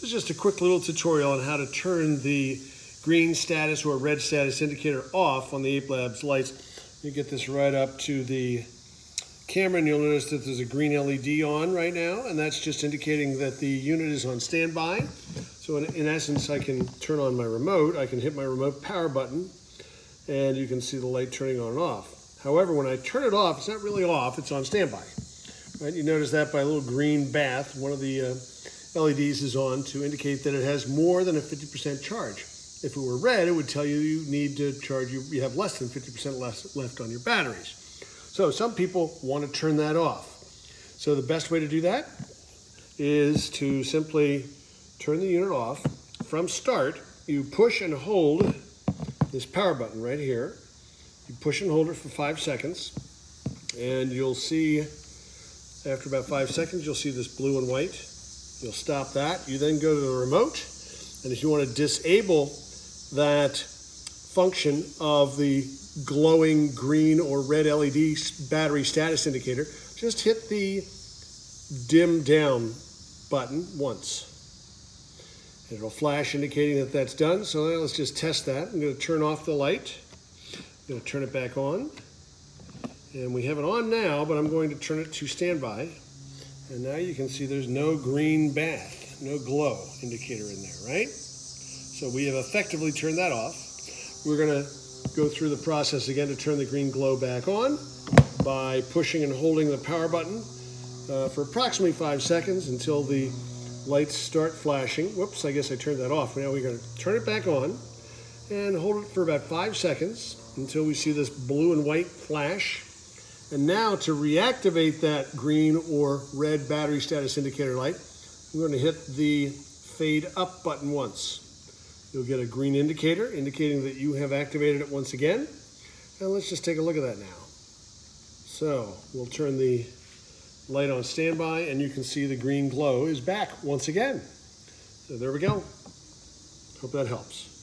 This is just a quick little tutorial on how to turn the green status or red status indicator off on the Ape Lab's lights. You get this right up to the camera and you'll notice that there's a green LED on right now, and that's just indicating that the unit is on standby. So in essence, I can turn on my remote, I can hit my remote power button, and you can see the light turning on and off. However, when I turn it off, it's not really off, it's on standby. Right? You notice that by a little green bath, one of the LEDs is on to indicate that it has more than a 50% charge. If it were red, it would tell you you need to charge, you have less than 50% left on your batteries. So some people want to turn that off. So the best way to do that is to simply turn the unit off. From start, you push and hold this power button right here. You push and hold it for 5 seconds, and you'll see after about 5 seconds, you'll see this blue and white. You'll stop that. You then go to the remote, and if you want to disable that function of the glowing green or red LED battery status indicator, just hit the dim down button once. And it'll flash indicating that that's done. So now let's just test that. I'm going to turn off the light. I'm going to turn it back on. And we have it on now, but I'm going to turn it to standby. And now you can see there's no green bath, no glow indicator in there, right? So we have effectively turned that off. We're going to go through the process again to turn the green glow back on by pushing and holding the power button for approximately 5 seconds until the lights start flashing. Whoops, I guess I turned that off. Now we're going to turn it back on and hold it for about 5 seconds until we see this blue and white flash. And now to reactivate that green or red battery status indicator light, I'm going to hit the fade up button once. You'll get a green indicator indicating that you have activated it once again. And let's just take a look at that now. So we'll turn the light on standby and you can see the green glow is back once again. So there we go. Hope that helps.